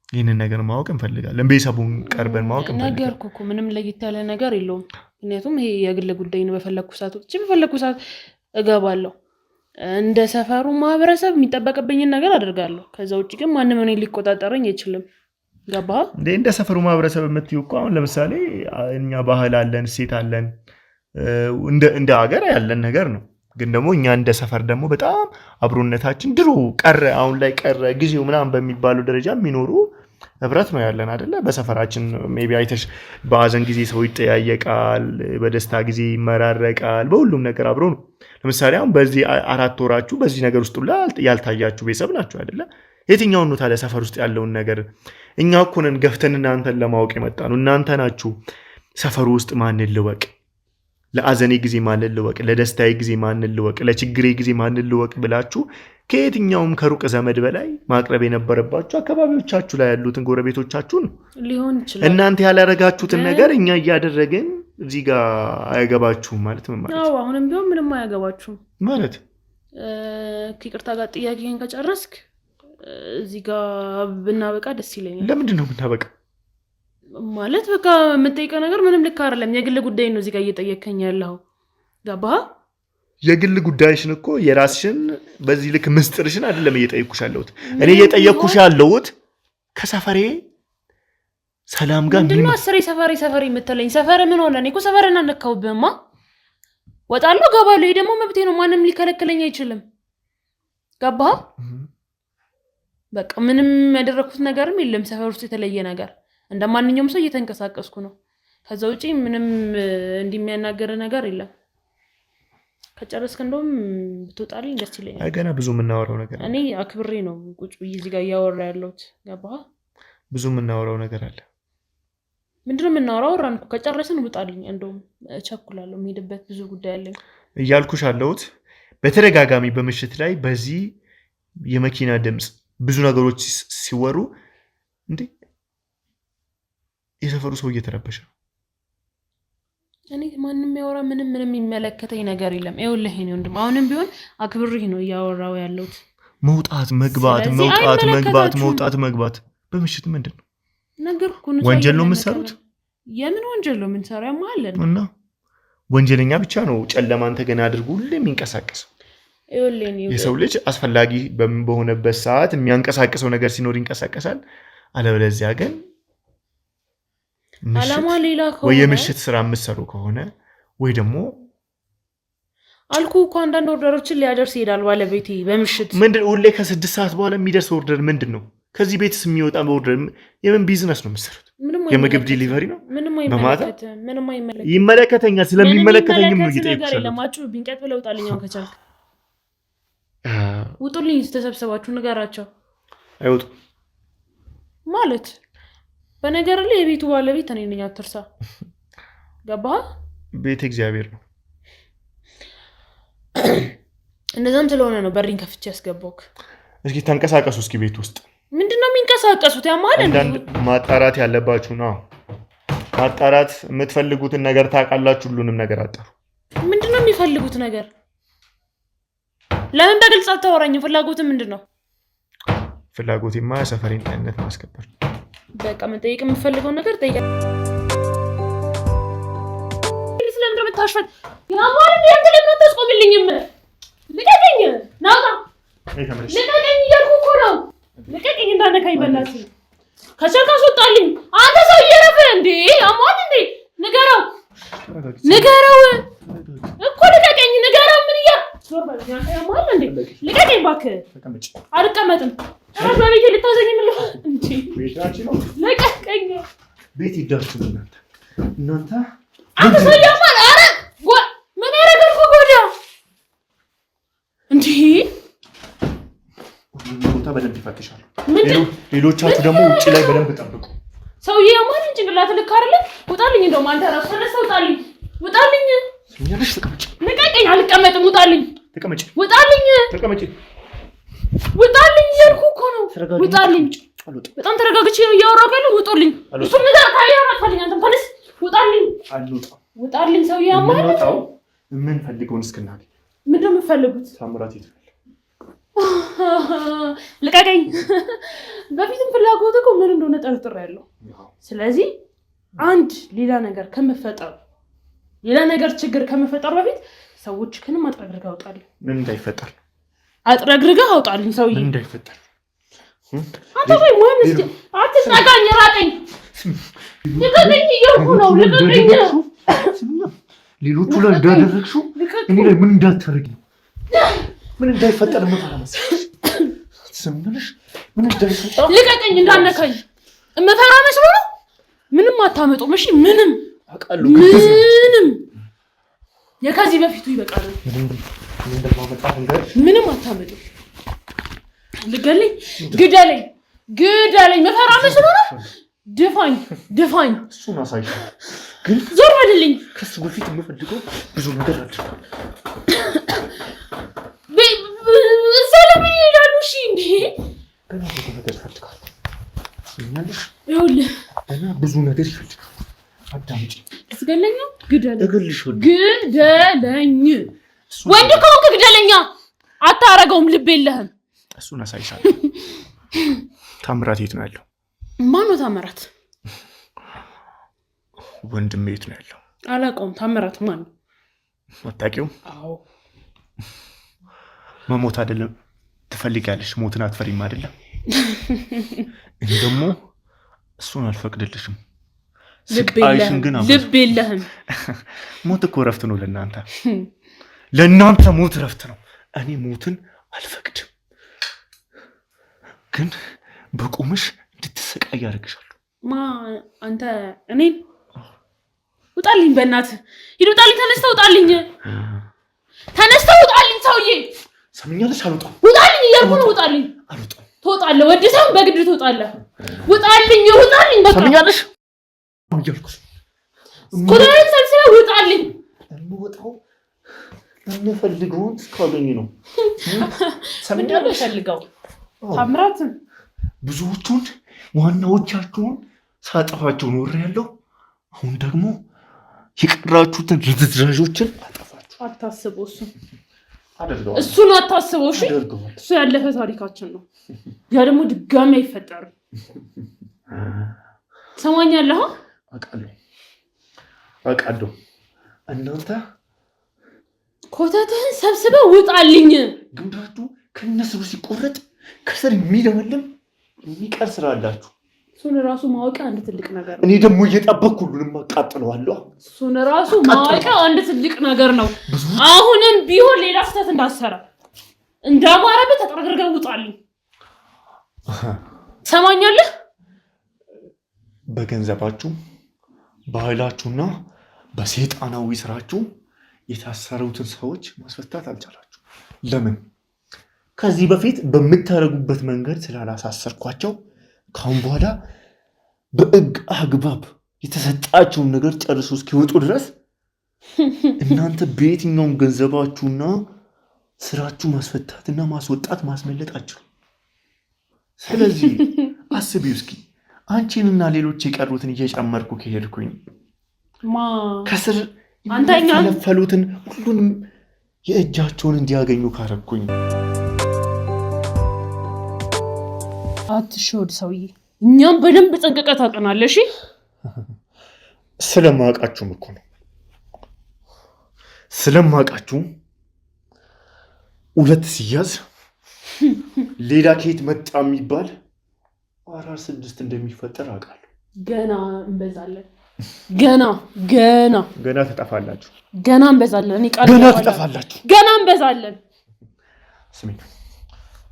ይህንን ነገር ማወቅ እንፈልጋለን። ቤተሰቡን ቀርበን ማወቅ እንፈልጋለን። ነገርኩ እኮ ምንም ለየት ያለ ነገር የለውም። ምክንያቱም ይሄ የግል ጉዳይ ነው። በፈለኩ ሰዓት ወጥቼ በፈለኩ ሰዓት እገባለሁ። እንደ ሰፈሩ ማህበረሰብ የሚጠበቅብኝን ነገር አደርጋለሁ። ከዛ ውጪ ግን ማንም እኔ ሊቆጣጠረኝ አይችልም። ገባህ? እንደ ሰፈሩ ማህበረሰብ የምትይው እኮ አሁን ለምሳሌ እኛ ባህል አለን፣ እሴት አለን፣ እንደ ሀገር ያለን ነገር ነው። ግን ደግሞ እኛ እንደ ሰፈር ደግሞ በጣም አብሮነታችን ድሮ ቀረ፣ አሁን ላይ ቀረ ጊዜው ምናምን በሚባለው ደረጃ የሚኖሩ ህብረት ነው ያለን አይደለ? በሰፈራችን ሜቢ አይተሽ በአዘን ጊዜ ሰው ይጠያየቃል፣ በደስታ ጊዜ ይመራረቃል፣ በሁሉም ነገር አብሮ ነው። ለምሳሌ አሁን በዚህ 4 ወራችሁ በዚህ ነገር ውስጥ ያልታያችሁ ቤተሰብ ናችሁ አይደለ? የትኛው ነው ታዲያ ሰፈር ውስጥ ያለውን ነገር እኛ እኮ ነን ገፍተን እናንተን ለማወቅ የመጣ ነው። እናንተ ናችሁ ሰፈሩ ውስጥ ማንን ልወቅ፣ ለአዘኔ ጊዜ ማንን ልወቅ፣ ለደስታዬ ጊዜ ማንን ልወቅ፣ ለችግሬ ጊዜ ማንን ልወቅ ብላችሁ ከየትኛውም ከሩቅ ዘመድ በላይ ማቅረብ የነበረባችሁ አካባቢዎቻችሁ ላይ ያሉትን ጎረቤቶቻችሁን ሊሆን ይችላል። እናንተ ያላረጋችሁትን ነገር እኛ እያደረግን እዚህ ጋር አያገባችሁም ማለት ምን ማለት ነው? አሁንም ቢሆን ምንም አያገባችሁም ማለት ከይቅርታ ጋር ጥያቄን ከጨረስክ እዚህ ጋር ብናበቃ ደስ ይለኛል። ለምንድን ነው ብናበቃ? ማለት በቃ የምጠይቀው ነገር ምንም ልክ አይደለም። የግል ጉዳይ ነው እዚህ ጋር እየጠየከኝ ያለው። ገባህ? የግል ጉዳይሽን እኮ የራስሽን በዚህ ልክ ምስጥርሽን አይደለም እየጠየኩሽ ያለሁት። እኔ እየጠየኩሽ ያለሁት ከሰፈሬ ሰላም ጋር ምንድን ነው ሰፈሬ የምትለኝ? ሰፈር ምን ሆነ? እኔ እኮ ሰፈርን አነካውብህማ። ወጣለሁ ገባለሁ። ይሄ ደግሞ መብቴ ነው። ማንም ሊከለክለኝ አይችልም። ገባህ? በቃ ምንም ያደረኩት ነገርም የለም። ሰፈር ውስጥ የተለየ ነገር እንደማንኛውም ሰው እየተንቀሳቀስኩ ነው። ከዛ ውጪ ምንም እንደሚያናገር ነገር የለም። ከጨረስክ እንደውም ብትወጣልኝ ደስ ይለኛል። ገና ብዙ የምናወራው ነገር እኔ አክብሬ ነው ቁጭ ብዬ እዚህ ጋር እያወራ ያለሁት። ገባህ? ብዙ የምናወራው ነገር አለ። ምንድነው የምናወራው? አወራን እኮ። ከጨረስን ውጣልኝ። እንደውም እቸኩላለሁ፣ የምሄድበት ብዙ ጉዳይ አለኝ እያልኩሽ አለሁት። በተደጋጋሚ በምሽት ላይ በዚህ የመኪና ድምፅ ብዙ ነገሮች ሲወሩ እንዴ የሰፈሩ ሰው እየተረበሸ ነው። እኔ ማንንም ያወራ ምንም የሚመለከተኝ ነገር የለም። ይኸውልህ እኔ ወንድም አሁንም ቢሆን አክብሬ ነው እያወራው ያለሁት። መውጣት መግባት በምሽት ምንድን ነው ነገርኩ? ወንጀል ነው የምትሰሩት? የምን ወንጀል ነው የምንሰራው? ማለት እና ወንጀለኛ ብቻ ነው ጨለማን ተገና አድርጎ ሁሉ የሚንቀሳቀሰው። የሰው ልጅ አስፈላጊ በሆነበት ሰዓት የሚያንቀሳቅሰው ነገር ሲኖር ይንቀሳቀሳል። አለበለዚያ ግን አላማ ሌላ ከሆነ ወይ የምሽት ስራ የምትሰሩ ከሆነ ወይ ደግሞ አልኩ እኮ አንዳንድ ኦርደሮችን ሊያደርስ ይሄዳል ባለቤቴ በምሽት። ምንድን ሁሌ ከ6 ሰዓት በኋላ የሚደርስ ኦርደር ምንድን ነው? ከዚህ ቤትስ የሚወጣ ኦርደር የምን ቢዝነስ ነው የምትሰሩት? የምግብ ዲሊቨሪ ነው? በማታ ይመለከተኛል። ስለሚመለከተኝም ነው እየጠየኩሽ ያለሁት። ለማጩ ቢንቀጥ ብለው ውጣልኝ። አሁን ከቻልክ ውጡልኝ። ተሰብስባችሁ ንገራቸው። አይወጡ ማለት በነገር ላይ የቤቱ ባለቤት እኔ ነኝ፣ አትርሳ። ገባህ? ቤት እግዚአብሔር ነው። እንደዛም ስለሆነ ነው በሪን ከፍቼ ያስገባውክ። እስኪ ተንቀሳቀሱ። እስኪ ቤት ውስጥ ምንድነው የሚንቀሳቀሱት? ያማል አንዳንድ ማጣራት ያለባችሁ ነው። ማጣራት የምትፈልጉትን ነገር ታውቃላችሁ። ሁሉንም ነገር አጣሩ። ምንድነው የሚፈልጉት ነገር? ለምን በግልጽ አታወራኝም? ፍላጎት ምንድነው? ፍላጎቴማ ሰፈሬን ጤንነት ማስከበር። በቃ መጠየቅ የምፈልገው ነገር ጠይቀ። ስለምን ተመታሽፈት? ያማል እንዴ ለምን አታስቆምልኝም? ልቀቀኝ! ናውጣ! ልቀቀኝ እያልኩ እኮ ነው። ልቀቀኝ እንዳነካኝ በእናትህ ከቻልክ አስወጣልኝ አንተ ሰውዬ ረፍ እንዴ አሟል እንዴ ንገረው እኮ ልቀቀኝ ንገረው ምን እያ ዞር በል አሟል እንዴ ልቀቀኝ እባክህ አልቀመጥም ራስ በቤቴ ልታዘኝ ምን እንዴ ቤታችን ነው ልቀቀኝ ቤት ይደርሱ እናንተ አንተ ሰውዬ አሟል አረ ምን ያደርጋል ጎዳ እንዴ ቦታ በደንብ ይፈትሻሉ ሌሎቻችሁ ደግሞ ውጪ ላይ በደንብ ጠብቁ ሰውዬ አሟል ጭንቅላት ልክ አይደለ ውጣልኝ እንደውም አንተ ራስ ተነስተህ ውጣልኝ ሰኛለሽ ተቀመጪ ልቀቀኝ አልቀመጥም ውጣልኝ ተቀመጪ ውጣልኝ ያልኩህ እኮ ነው ውጣልኝ በጣም ተረጋግቼ ነው እያወራሁ ያለው ውጡልኝ እሱ ምን ታያራታልኝ አንተ ተነስ ውጣልኝ ሰውዬ አሟል ምን ፈልገውን እስክናገኝ ምንድን ነው የምትፈልጉት ታምራት ይተል ልቀቀኝ በፊትም ፍላጎት እኮ ምን እንደሆነ ጠርጥሬያለሁ ስለዚህ አንድ ሌላ ነገር ችግር ከመፈጠር በፊት ሰዎችህንም አጥረግርገህ አውጣልኝ ምን እንዳይፈጠር አጥረግርገህ አውጣልኝ ሰውዬ ምን እንዳይፈጠር አንተ ወይ ማን እስኪ አትስጠጋኝ ራቀኝ ልቀቀኝ እያልኩ ነው ልቀቀኝ ሌሎቹ ላይ እንዳደረግሽው እኔ ላይ ምን እንዳታረጊ ምን እንዳይፈጠር መፈራመስ ትሰምነሽ ምን እንዳይፈጠር ልቀቀኝ እንዳነካኝ እመፈራ መስሎ ነው ምንም አታመጡም እሺ ምንም አቃሉ የከዚህ በፊቱ ይበቃል ምን እንደማመጣ እንገር ምንም አታመጡ ልገለኝ ግደለኝ መፈራ መስሎ ነው ድፋኝ እሱን አሳይሽ ግን ዞር በልልኝ ከሱ በፊት የምፈልገው ብዙ ነገር አለ ሰላም ይላሉ እሺ እንዴ ገና ብዙ ነገር ፈልጋለሁ ምንልሽ ይኸውልህ ገና ብዙ ነገር ይፈልጋል አዳምጪ ትገለኛ ግደለኝ ወንድ ከሆንክ ግደለኛ አታረገውም ልብ የለህም እሱን አሳይሻለሁ ታምራት የት ነው ያለው ማን ነው ታምራት ወንድሜ የት ነው ያለው አላውቀውም ታምራት ማን ነው አታውቂውም አዎ መሞት አይደለም ትፈልጊያለሽ ሞትን አትፈሪም አይደለም እኔ ደግሞ እሱን አልፈቅድልሽም ስቃይሽን ግን ልብ የለህም ሞት እኮ ረፍት ነው ለእናንተ ሞት ረፍት ነው እኔ ሞትን አልፈቅድም ግን በቁምሽ እንድትሰቃይ ያደርግሻለሁ አንተ እኔን ውጣልኝ በእናትህ ሂድ ውጣልኝ ተነስተህ ውጣልኝ ሰውዬ ሰምኛለሽ አልወጣም ውጣልኝ እያልኩ ነው ውጣልኝ አልወጣም ትወጣለህ ወድሰም በግድ ትወጣለህ ውጣልኝ በቃ ሰምኛለሽ እያልኩሽ ኮዳይ ሰልሰለ ውጣልኝ እንወጣው እንፈልገውን እስካገኝ ነው ሰምኛለሽ ፈልገው ታምራትን ብዙዎቹን ዋናዎቻችሁን ሳጠፋቸው ኖር ያለው አሁን ደግሞ የቀራችሁትን ርዝራዦችን አጠፋችሁ አታስበው እሱን አታስበው እሺ እሱ ያለፈ ታሪካችን ነው ያ ደግሞ ድጋሚ አይፈጠርም ሰማኛለህ አቃለሁ እናንተ ኮተትህን ሰብስበህ ውጣልኝ ግንዳችሁ ከነስሩ ሲቆረጥ ከስር የሚደመልም የሚቀር ስራ አላችሁ እሱን ራሱ ማወቅ አንድ ትልቅ ነገር ነው እኔ ደግሞ እየጠበቅኩ ሁሉንም አቃጥለዋለሁ እሱን ራሱ ማወቅ አንድ ትልቅ ነገር ነው አሁንም ቢሆን ሌላ ስህተት እንዳሰራ እንዳማረበት ተጠረግርገህ ውጣልኝ ሰማኛለህ በገንዘባችሁ በኃይላችሁና በሰይጣናዊ ስራችሁ የታሰሩትን ሰዎች ማስፈታት አልቻላችሁ ለምን ከዚህ በፊት በምታረጉበት መንገድ ስላላሳሰርኳቸው ካሁን በኋላ በሕግ አግባብ የተሰጣቸውን ነገር ጨርሶ እስኪወጡ ድረስ እናንተ በየትኛውም ገንዘባችሁና ስራችሁ ማስፈታትና ማስወጣት ማስመለጥ አትችሉም ስለዚህ አስቢው እስኪ አንቺንና ሌሎች የቀሩትን እየጨመርኩ ከሄድኩኝ ከስር የተፈሉትን ሁሉንም የእጃቸውን እንዲያገኙ ካረኩኝ አትሾድ ሰውዬ እኛም በደንብ ጠንቀቀህ ታውቀናለህ እሺ ስለማውቃችሁም እኮ ነው ስለማውቃችሁ ሁለት ሲያዝ ሌላ ከየት መጣ የሚባል 4-6 እንደሚፈጠር አውቃለሁ። ገና እንበዛለን። ገና ትጠፋላችሁ። ገና እንበዛለን። እኔ ቃል ገና ትጠፋላችሁ። ገና እንበዛለን። ስሚ፣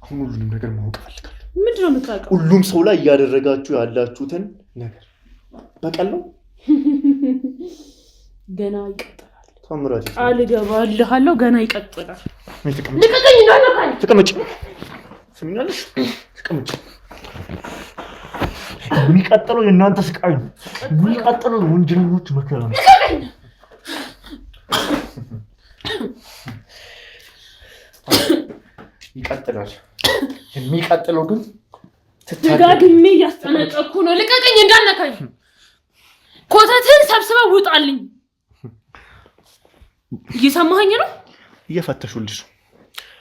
አሁን ሁሉንም ነገር ማወቅ እፈልጋለሁ። ምንድን ነው የምታውቀው? ሁሉም ሰው ላይ እያደረጋችሁ ያላችሁትን ነገር በቀል ነው። ገና ይቀጥላል። ታምራት ቃል እገባልሃለሁ። ገና ይቀጥላል። ልቀቀኝ! እንዳነካኝ! ተቀመጭ። ስሚኛለሽ? ተቀመጭ። የሚቀጥለው የእናንተ ስቃይ ነው። የሚቀጥለው ወንጀለኞች መከራ ነው። ይቀጥላል። የሚቀጥለው ግን ደጋግሜ እያስጠነቀቅኩ ነው። ልቀቀኝ! እንዳነካኝ! ኮተትህን ሰብስበህ ውጣልኝ። እየሰማኸኝ ነው? እየፈተሹልሽ።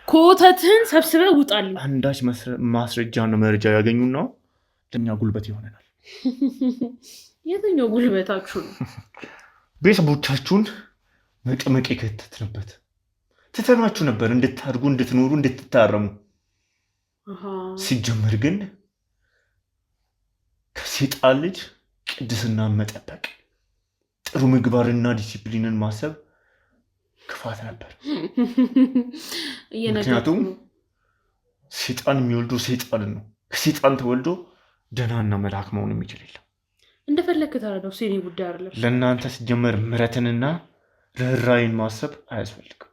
ኮተትህን ሰብስበህ ውጣልኝ። አንዳች ማስረጃና መረጃ ያገኙና ለኛ ጉልበት ይሆነናል። የትኛው ጉልበታችሁ ነው? ቤተሰቦቻችሁን መቀመቅ የከተትንበት ትተናችሁ ነበር እንድታድጉ፣ እንድትኖሩ፣ እንድትታረሙ። ሲጀመር ግን ከሴጣን ልጅ ቅድስናን መጠበቅ፣ ጥሩ ምግባርና ዲሲፕሊንን ማሰብ ክፋት ነበር። ምክንያቱም ሴጣን የሚወልደው ሴጣንን ነው። ከሴጣን ተወልዶ ደህናና መልአክ መሆን የሚችል የለም። እንደፈለክ ተረዳው። የኔ ጉዳይ አይደለም። ለእናንተ ሲጀመር ምሕረትንና ርኅራኄን ማሰብ አያስፈልግም።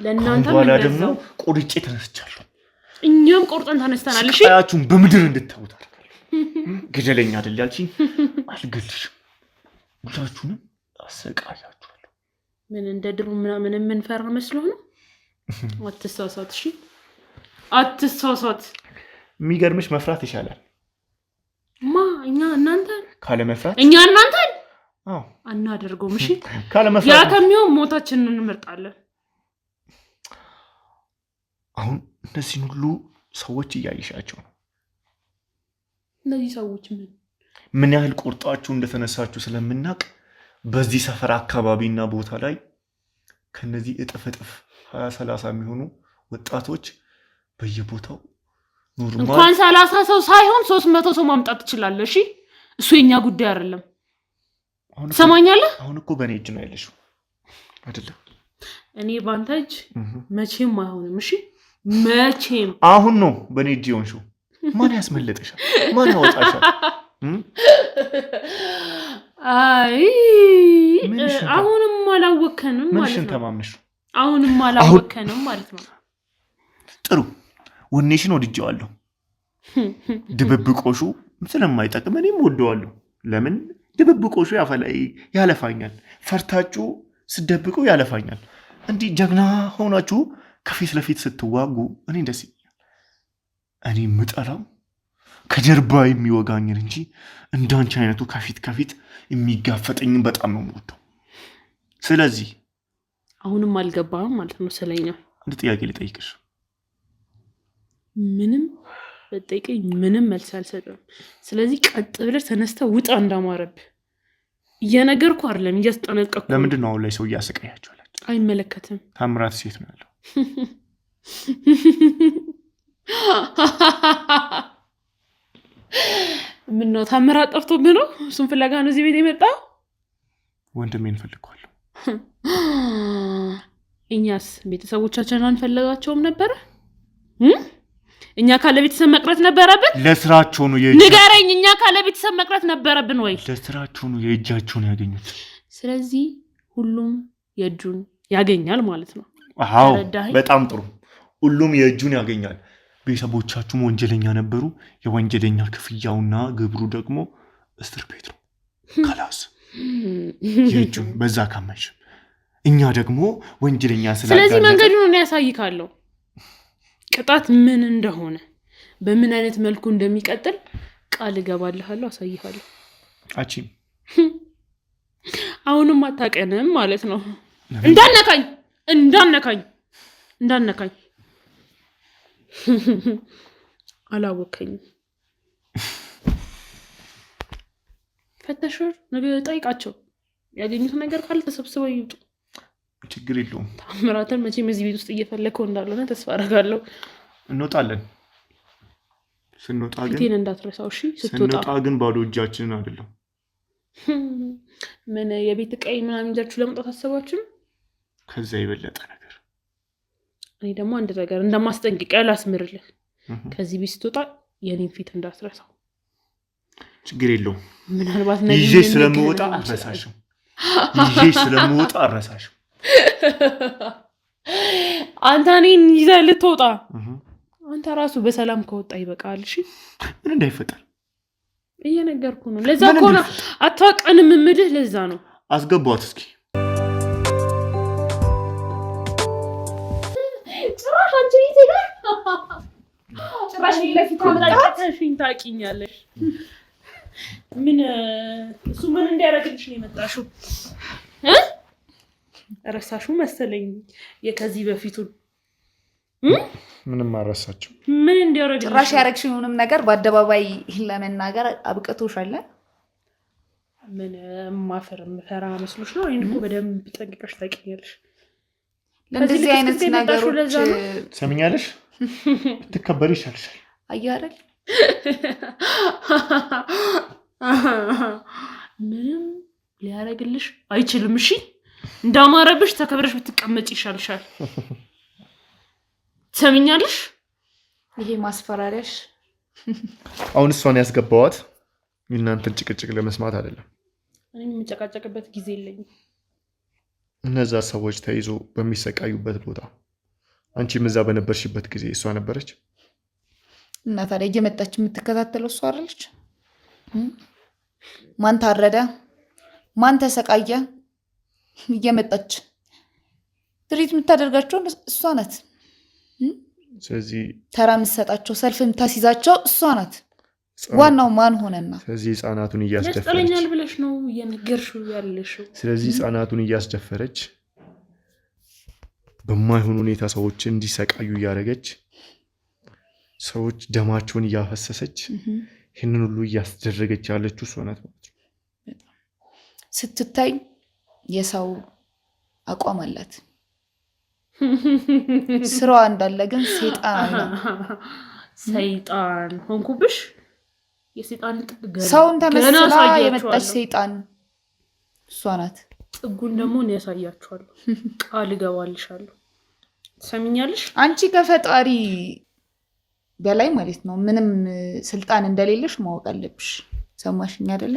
ለእናንተ በኋላ ደግሞ ቆርጬ ተነስቻለሁ። እኛም ቆርጠን ተነስተናል። እሺ ስቃያችሁን በምድር እንድታዩት አድርጋለሁ። ግደለኝ አይደል ያልሽኝ? አልገልሽም። ሁላችሁንም አሰቃያችኋለሁ። ምን እንደ ድሮ ምናምን የምንፈራ መስሎ ነው? አትሳሳት። እሺ አትሳሳት። የሚገርምሽ መፍራት ይሻላል። እኛ እናንተ ካለ መፍራት እኛ እናንተ አናደርገውም። እሺ ካለ መፍራት ያ ከሚሆን ሞታችንን እንመርጣለን። አሁን እነዚህን ሁሉ ሰዎች እያየሻቸው ነው። እነዚህ ሰዎች ምን ያህል ቆርጣችሁ እንደተነሳችሁ ስለምናውቅ በዚህ ሰፈር አካባቢና ቦታ ላይ ከነዚህ እጥፍ 20-30 የሚሆኑ ወጣቶች በየቦታው ኖርማል እንኳን 30 ሰው ሳይሆን 300 ሰው ማምጣት ትችላለህ። እሺ እሱ የኛ ጉዳይ አይደለም። ሰማኛለህ? አሁን እኮ በኔ እጅ ነው ያለሽው አይደለም? እኔ ባንተ እጅ መቼም አይሆንም። እሺ መቼም። አሁን ነው በኔ እጅ የሆንሽው። ማን ያስመለጠሻል? ማን ያወጣሻል? አይ አሁንም አላወከንም ማለት ነው። ተማምነሽ? አሁንም አላወከንም ማለት ነው። ጥሩ ወኔሽን ወድጄዋለሁ። ድብብቆሹ ስለማይጠቅም እኔም ወደዋለሁ። ለምን ድብብቆሹ ያለፋኛል። ፈርታችሁ ስደብቁ ያለፋኛል። እንዲህ ጀግና ሆናችሁ ከፊት ለፊት ስትዋጉ እኔ ደስ ይላል። እኔ ምጠላው ከጀርባ የሚወጋኝን እንጂ እንዳንቺ አይነቱ ከፊት የሚጋፈጠኝን በጣም ነው የምወደው። ስለዚህ አሁንም አልገባህም ማለት ነው ስለኛ። አንድ ጥያቄ ልጠይቅሽ። ምንም በጠይቀኝ ምንም መልስ አልሰጥም። ስለዚህ ቀጥ ብለህ ተነስተህ ውጣ እንዳማረብህ። እየነገርኩ አይደለም እያስጠነቀቅኩ። ለምንድን ነው አሁን ላይ ሰው እያሰቃያችሁ ያላችሁ? አይመለከትም። ታምራት ሴት ነው ያለው። ምን ነው ታምራት ጠፍቶብህ ነው? እሱን ፍለጋ ነው እዚህ ቤት የመጣው? ወንድሜን ፈልገዋለሁ። እኛስ ቤተሰቦቻችንን አንፈልጋቸውም ነበረ? እኛ ካለ ቤተሰብ መቅረት ነበረብን? ለስራቸው ነው ንገረኝ። እኛ ካለ ቤተሰብ መቅረት ነበረብን ወይ? ለስራቸው ነው የእጃቸውን ያገኙት። ስለዚህ ሁሉም የእጁን ያገኛል ማለት ነው። አዎ በጣም ጥሩ። ሁሉም የእጁን ያገኛል። ቤተሰቦቻችሁም ወንጀለኛ ነበሩ። የወንጀለኛ ክፍያውና ግብሩ ደግሞ እስር ቤት ነው። ካላስ የእጁን በዛ ካመሽ እኛ ደግሞ ወንጀለኛ ስለዚህ መንገዱን እኔ ያሳይካለሁ። ቅጣት ምን እንደሆነ በምን አይነት መልኩ እንደሚቀጥል ቃል እገባልሃለሁ፣ አሳይሃለሁ። አቺም አሁንም አታቀንም ማለት ነው። እንዳነካኝ አላወከኝም። ፈተሾር ነገ ጠይቃቸው። ያገኙት ነገር ካለ ተሰብስበው ይውጡ። ችግር የለውም። ታምራትን መቼም እዚህ ቤት ውስጥ እየፈለከው እንዳልሆነ ተስፋ አደርጋለሁ። እንወጣለን። ስንወጣ ግን ፊቴን እንዳትረሳው እሺ ስንወጣ ግን ባዶ እጃችንን አይደለም ምን የቤት ዕቃይ ምናምን ይዛችሁ ለመውጣት አሰባችሁ ከዛ ይበለጠ ነገር እኔ ደግሞ አንድ ነገር እንደማስጠንቀቂያ ላስምርልህ ከዚህ ቤት ስትወጣ የኔን ፊት እንዳትረሳው ችግር የለውም ምናልባት ይዤ ስለምወጣ አረሳሽም አንተ እኔን ይዘህ ልትወጣ አንተ ራሱ በሰላም ከወጣ ይበቃል እሺ ምን እንዳይፈጠር እየነገርኩ ነው ለዛ እኮ ነው አትዋቀንም ምምልህ ለዛ ነው አስገቧት እስኪ ጭራሽ አንቺ ይተጋር ጭራሽ ለፊት አመጣችኝ ታቂኛለሽ ምን እሱ ምን እንዲያረግልሽ ነው የመጣሽው ረሳሹ መሰለኝ የከዚህ በፊቱን ምንም አረሳችሁ ምን እንዲያረግልሽ ጭራሽ ያረግሽውንም ነገር በአደባባይ ለመናገር አብቅቶሻል ምን ማፈራ መስሎሽ ነው እኔ እኮ በደንብ ጠንቅቀሽ ታውቂኛለሽ ለእንደዚህ አይነት ነገሮች ሰምኛለሽ ትከበሪ ይሻልሻል አያረል ምንም ሊያረግልሽ አይችልም እሺ እንዳማረብሽ ተከብረሽ ብትቀመጪ ይሻልሻል ሰምኛለሽ ይሄ ማስፈራሪያሽ አሁን እሷን ያስገባዋት እናንተን ጭቅጭቅ ለመስማት አይደለም እኔም የምጨቃጨቅበት ጊዜ የለኝም እነዛ ሰዎች ተይዞ በሚሰቃዩበት ቦታ አንቺም እዛ በነበርሽበት ጊዜ እሷ ነበረች እና ታዲያ እየመጣች የምትከታተለው እሷ አይደለች ማን ታረደ ማን ተሰቃየ እየመጣች ትሪት የምታደርጋቸው እሷ ናት ስለዚህ ተራ የምትሰጣቸው ሰልፍ የምታስይዛቸው እሷ ናት ዋናው ማን ሆነና ስለዚህ ህፃናቱን እያስደፈረች ያስጠለኛል ብለሽ ነው እየነገርሽው ያለሽው ስለዚህ ህፃናቱን እያስደፈረች በማይሆን ሁኔታ ሰዎች እንዲሰቃዩ እያደረገች ሰዎች ደማቸውን እያፈሰሰች ይህንን ሁሉ እያስደረገች ያለችው እሷ ናት ማለት ነው ስትታይ የሰው አቋም አላት ስራዋ እንዳለ ግን ሰይጣን ሆንኩብሽ የሰይጣን ጥግ ሰውን ተመስላ የመጣች ሰይጣን እሷ ናት ጥጉን ደግሞ ነው ያሳያችኋለሁ ቃል ገባልሻለሁ ሰሚኛለሽ አንቺ ከፈጣሪ በላይ ማለት ነው ምንም ስልጣን እንደሌለሽ ማወቅ አለብሽ ሰማሽኝ አይደለ